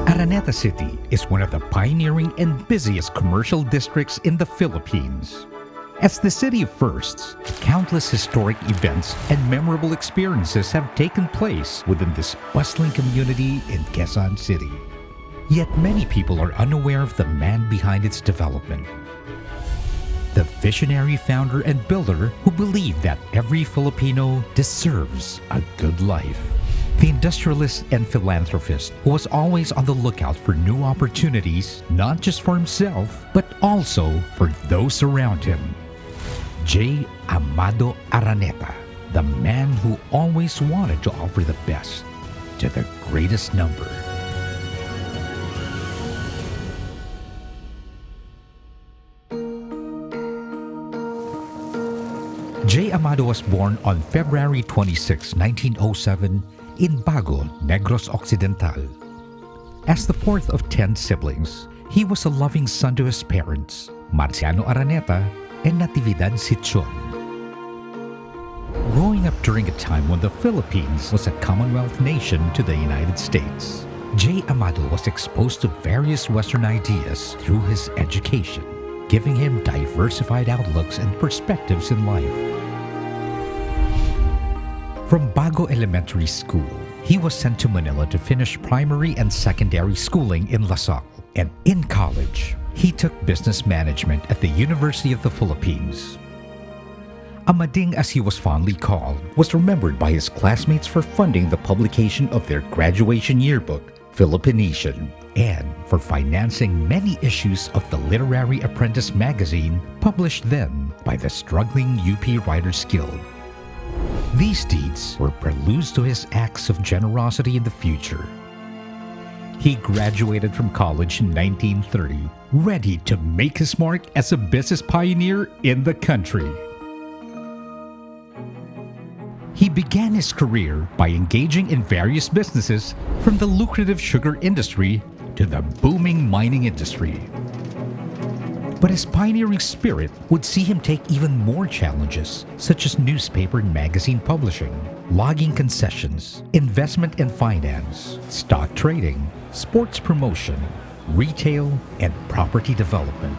Araneta City is one of the pioneering and busiest commercial districts in the Philippines. As the city of firsts, countless historic events and memorable experiences have taken place within this bustling community in Quezon City. Yet many people are unaware of the man behind its development. The visionary founder and builder who believed that every Filipino deserves a good life. The industrialist and philanthropist who was always on the lookout for new opportunities, not just for himself, but also for those around him. J. Amado Araneta, the man who always wanted to offer the best to the greatest number. J. Amado was born on February 26, 1907 in Bago, Negros Occidental. As the fourth of 10 siblings, he was a loving son to his parents, Marciano Araneta and Natividad Sitson. Growing up during a time when the Philippines was a Commonwealth nation to the United States, J. Amado was exposed to various Western ideas through his education, giving him diversified outlooks and perspectives in life. From Bago Elementary School, he was sent to Manila to finish primary and secondary schooling in Lasal. And in college, he took business management at the University of the Philippines. Amading, as he was fondly called, was remembered by his classmates for funding the publication of their graduation yearbook, Filipination, and for financing many issues of the Literary Apprentice magazine published then by the struggling UP Writers Guild. These deeds were preludes to his acts of generosity in the future. He graduated from college in 1930, ready to make his mark as a business pioneer in the country. He began his career by engaging in various businesses, from the lucrative sugar industry to the booming mining industry. But his pioneering spirit would see him take even more challenges, such as newspaper and magazine publishing, logging concessions, investment and finance, stock trading, sports promotion, retail, and property development.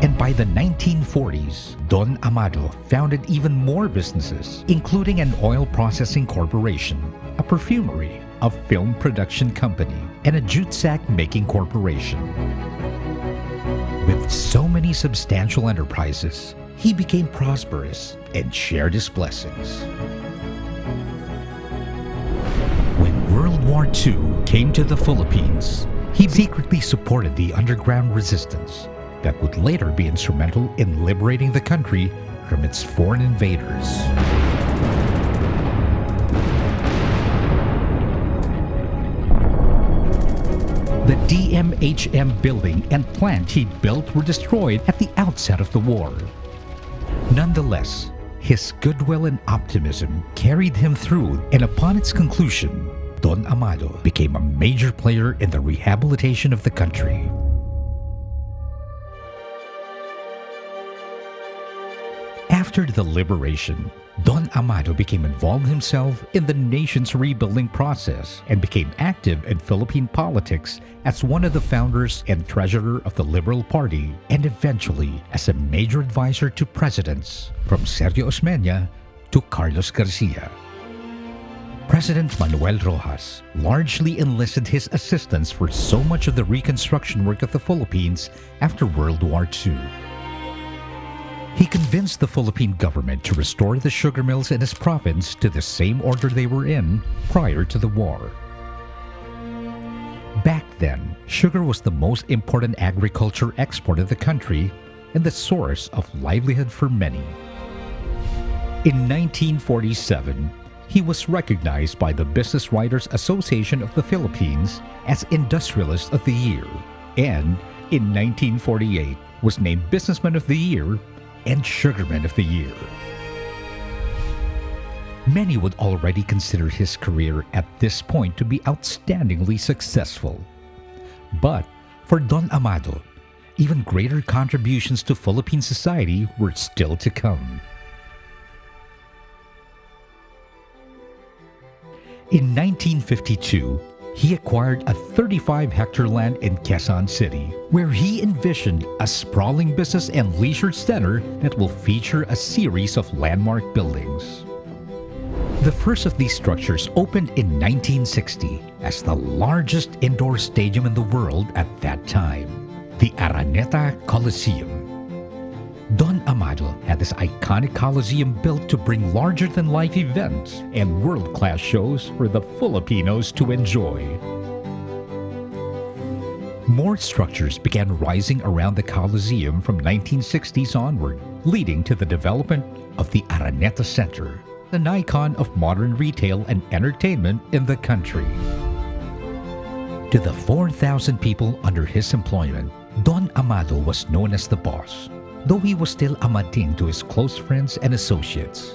And by the 1940s, Don Amado founded even more businesses, including an oil processing corporation, a perfumery, a film production company, and a jute sack making corporation. With so many substantial enterprises, he became prosperous and shared his blessings. When World War II came to the Philippines, he secretly supported the underground resistance that would later be instrumental in liberating the country from its foreign invaders. The DMHM building and plant he built were destroyed at the outset of the war. Nonetheless, his goodwill and optimism carried him through, and upon its conclusion, Don Amado became a major player in the rehabilitation of the country. After the liberation, Don Amado became involved himself in the nation's rebuilding process and became active in Philippine politics as one of the founders and treasurer of the Liberal Party, and eventually as a major advisor to presidents from Sergio Osmeña to Carlos Garcia. President Manuel Rojas largely enlisted his assistance for so much of the reconstruction work of the Philippines after World War II. He convinced the Philippine government to restore the sugar mills in his province to the same order they were in prior to the war. Back then, sugar was the most important agriculture export of the country and the source of livelihood for many. In 1947, he was recognized by the Business Writers Association of the Philippines as Industrialist of the Year, and in 1948 was named Businessman of the Year and Sugarman of the Year. Many would already consider his career at this point to be outstandingly successful. But for Don Amado, even greater contributions to Philippine society were still to come. In 1952, he acquired a 35-hectare land in Quezon City, where he envisioned a sprawling business and leisure center that will feature a series of landmark buildings. The first of these structures opened in 1960 as the largest indoor stadium in the world at that time, the Araneta Coliseum. Don Amado had this iconic coliseum built to bring larger-than-life events and world-class shows for the Filipinos to enjoy. More structures began rising around the Coliseum from 1960s onward, leading to the development of the Araneta Center, an icon of modern retail and entertainment in the country. To the 4,000 people under his employment, Don Amado was known as the boss, though he was still Amading to his close friends and associates.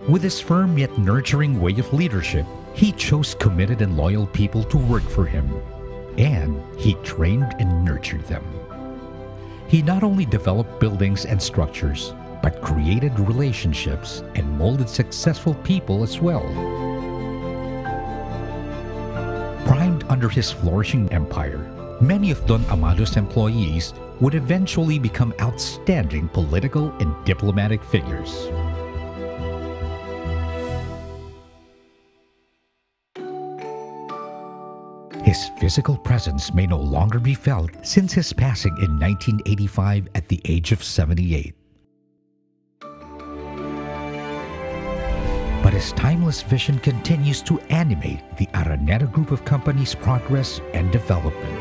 With his firm yet nurturing way of leadership, he chose committed and loyal people to work for him, and he trained and nurtured them. He not only developed buildings and structures, but created relationships and molded successful people as well. Primed under his flourishing empire, many of Don Amado's employees would eventually become outstanding political and diplomatic figures. His physical presence may no longer be felt since his passing in 1985 at the age of 78. But his timeless vision continues to animate the Araneta Group of companies' progress and development.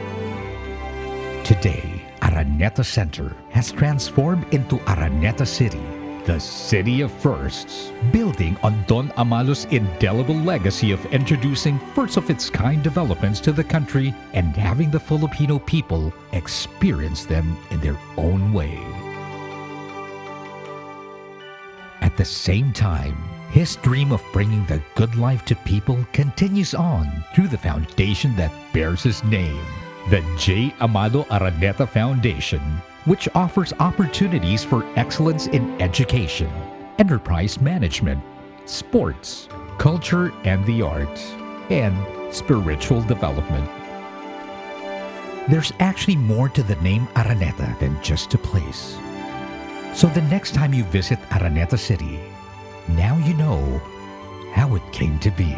Today, Araneta Center has transformed into Araneta City, the city of firsts, building on Don Amado's indelible legacy of introducing first-of-its-kind developments to the country and having the Filipino people experience them in their own way. At the same time, his dream of bringing the good life to people continues on through the foundation that bears his name, the J. Amado Araneta Foundation, which offers opportunities for excellence in education, enterprise management, sports, culture and the arts, and spiritual development. There's actually more to the name Araneta than just a place. So the next time you visit Araneta City, now you know how it came to be.